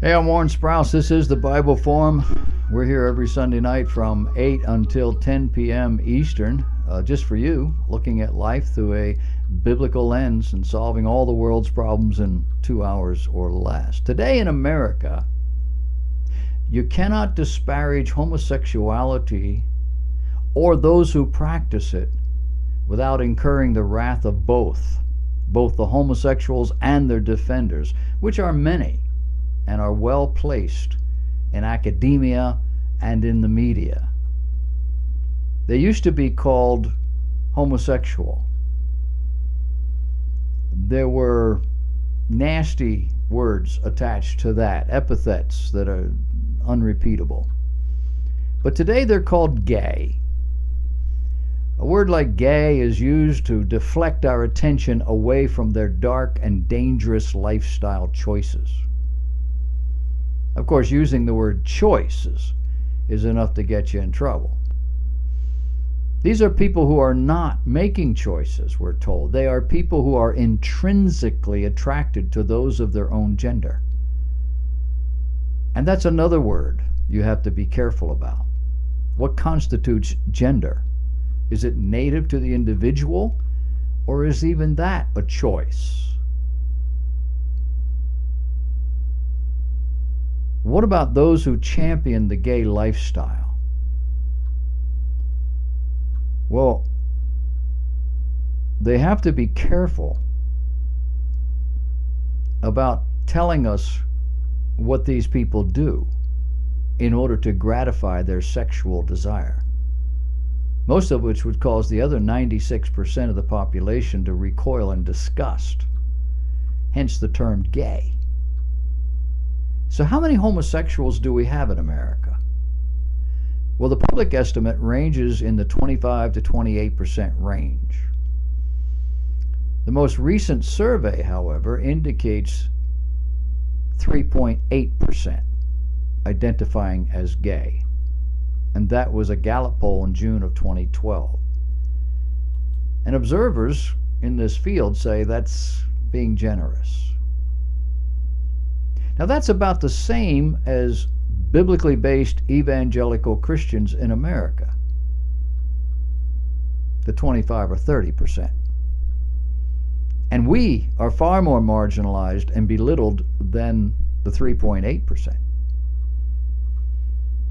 Hey, I'm Warren Sprouse. This is the Bible Forum. We're here every Sunday night from 8 until 10 p.m. Eastern, just for you, looking at life through a biblical lens and solving all the world's problems in 2 hours or less. Today in America, you cannot disparage homosexuality or those who practice it without incurring the wrath of both the homosexuals and their defenders, which are many and are well placed in academia and in the media. They used to be called homosexual. There were nasty words attached to that, epithets that are unrepeatable. But today they're called gay. A word like gay is used to deflect our attention away from their dark and dangerous lifestyle choices. Of course, using the word choices is enough to get you in trouble. These are people who are not making choices, we're told. They are people who are intrinsically attracted to those of their own gender. And that's another word you have to be careful about. What constitutes gender? Is it native to the individual, or is even that a choice? What about those who champion the gay lifestyle? Well, they have to be careful about telling us what these people do in order to gratify their sexual desire, most of which would cause the other 96% of the population to recoil in disgust, hence the term gay. So how many homosexuals do we have in America? Well, the public estimate ranges in the 25 to 28% range. The most recent survey, however, indicates 3.8% identifying as gay. And that was a Gallup poll in June of 2012. And observers in this field say that's being generous. Now that's about the same as biblically based evangelical Christians in America, the 25 or 30%. And we are far more marginalized and belittled than the 3.8%.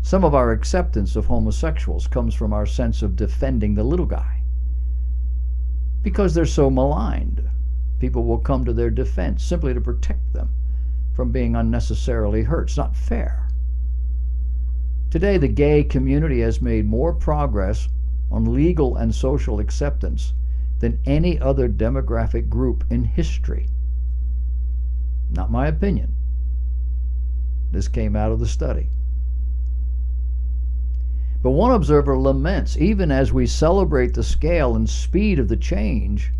Some of our acceptance of homosexuals comes from our sense of defending the little guy. Because they're so maligned, people will come to their defense simply to protect them from being unnecessarily hurt. It's not fair. Today, the gay community has made more progress on legal and social acceptance than any other demographic group in history. Not my opinion. This came out of the study. But one observer laments, even as we celebrate the scale and speed of the change,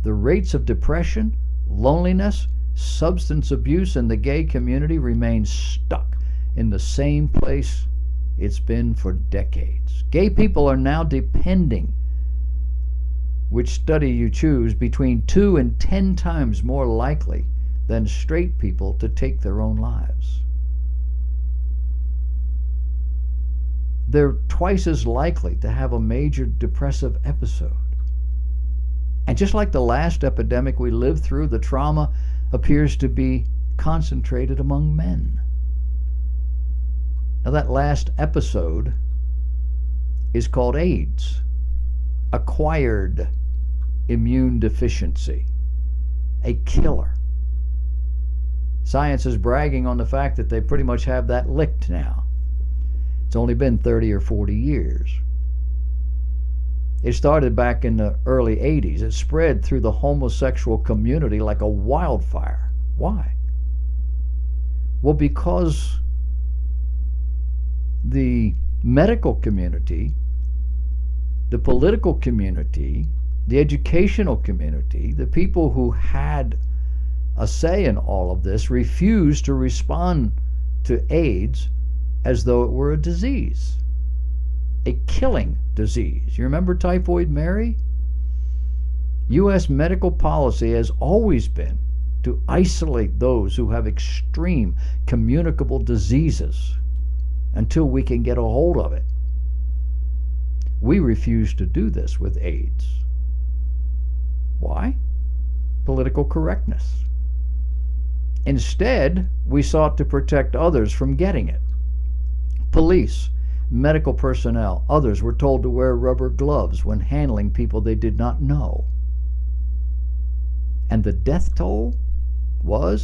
the rates of depression, loneliness, substance abuse in the gay community remain stuck in the same place it's been for decades. Gay people are now depending, which study you choose, between 2 and 10 times more likely than straight people to take their own lives. They're twice as likely to have a major depressive episode. And just like the last epidemic we lived through, the trauma appears to be concentrated among men. Now that last episode is called AIDS, acquired immune deficiency, a killer. Science is bragging on the fact that they pretty much have that licked now. It's only been 30 or 40 years. It started back in the early 80s. It spread through the homosexual community like a wildfire. Why? Well, because the medical community, the political community, the educational community, the people who had a say in all of this refused to respond to AIDS as though it were a disease, a killing disease. You remember Typhoid Mary? U.S. medical policy has always been to isolate those who have extreme communicable diseases until we can get a hold of it. We refuse to do this with AIDS. Why? Political correctness. Instead, we sought to protect others from getting it. Police, medical personnel, others were told to wear rubber gloves when handling people they did not know. And the death toll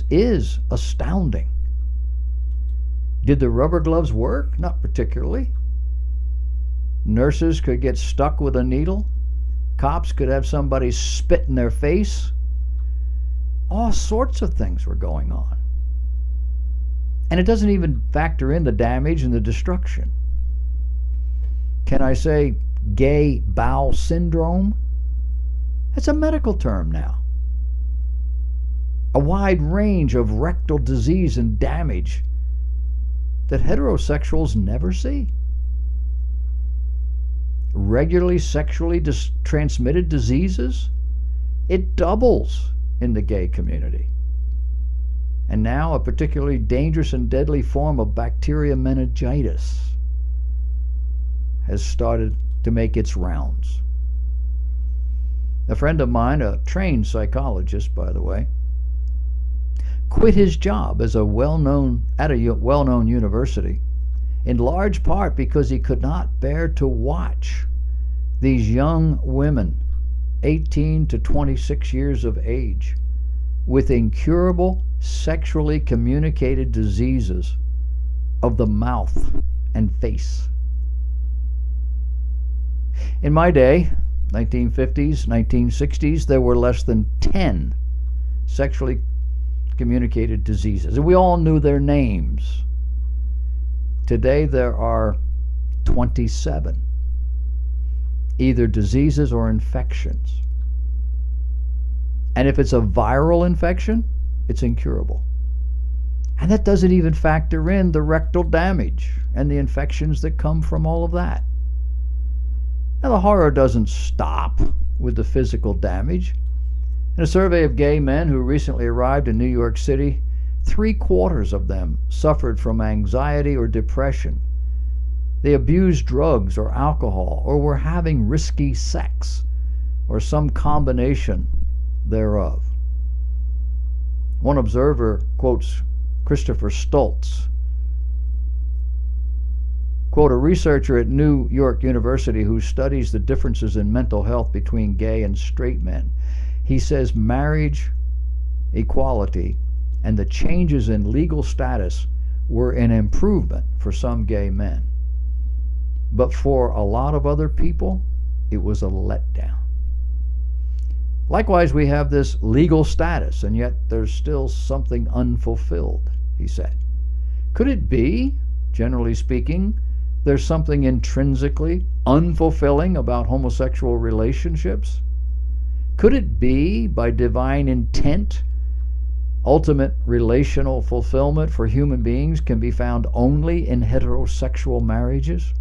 is astounding. Did the rubber gloves work? Not particularly. Nurses could get stuck with a needle. Cops could have somebody spit in their face. All sorts of things were going on. And it doesn't even factor in the damage and the destruction. Can I say gay bowel syndrome? That's a medical term now. A wide range of rectal disease and damage that heterosexuals never see. Regularly sexually transmitted diseases, it doubles in the gay community. And now a particularly dangerous and deadly form of bacteria meningitis has started to make its rounds. A friend of mine, a trained psychologist, by the way, quit his job as at a well-known university, in large part because he could not bear to watch these young women, 18 to 26 years of age, with incurable sexually communicated diseases of the mouth and face. In my day, 1950s, 1960s, there were less than 10 sexually communicated diseases, and we all knew their names. Today there are 27, either diseases or infections. And if it's a viral infection, it's incurable. And that doesn't even factor in the rectal damage and the infections that come from all of that. Now, the horror doesn't stop with the physical damage. In a survey of gay men who recently arrived in New York City, 3/4 of them suffered from anxiety or depression. They abused drugs or alcohol, or were having risky sex, or some combination thereof. One observer quotes Christopher Stoltz, quote, a researcher at New York University who studies the differences in mental health between gay and straight men. He says marriage equality and the changes in legal status were an improvement for some gay men. But for a lot of other people, it was a letdown. Likewise, we have this legal status, and yet there's still something unfulfilled, he said. Could it be, generally speaking, there's something intrinsically unfulfilling about homosexual relationships? Could it be, by divine intent, ultimate relational fulfillment for human beings can be found only in heterosexual marriages?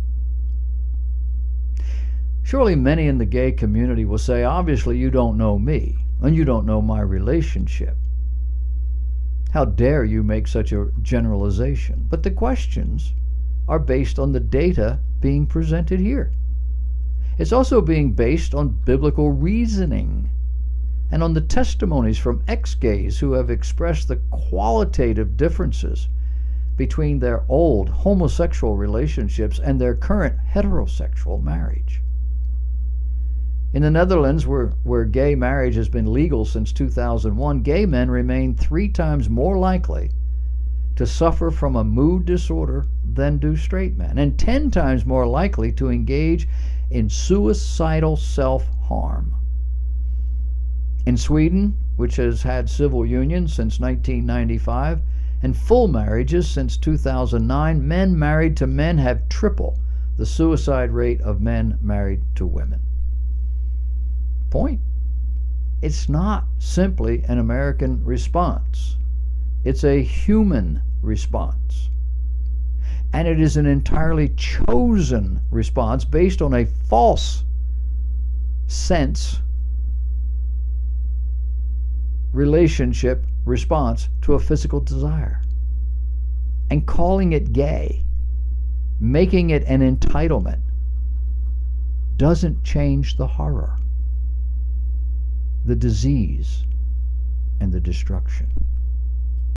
Surely many in the gay community will say, obviously you don't know me, and you don't know my relationship. How dare you make such a generalization? But the questions are based on the data being presented here. It's also being based on biblical reasoning and on the testimonies from ex-gays who have expressed the qualitative differences between their old homosexual relationships and their current heterosexual marriage. In the Netherlands, where gay marriage has been legal since 2001, gay men remain 3 times more likely to suffer from a mood disorder than do straight men, and 10 times more likely to engage in suicidal self-harm. In Sweden, which has had civil unions since 1995 and full marriages since 2009, men married to men have triple the suicide rate of men married to women. Point. It's not simply an American response. It's a human response. And it is an entirely chosen response based on a false sense relationship response to a physical desire. And calling it gay, making it an entitlement, doesn't change the horror, the disease, and the destruction.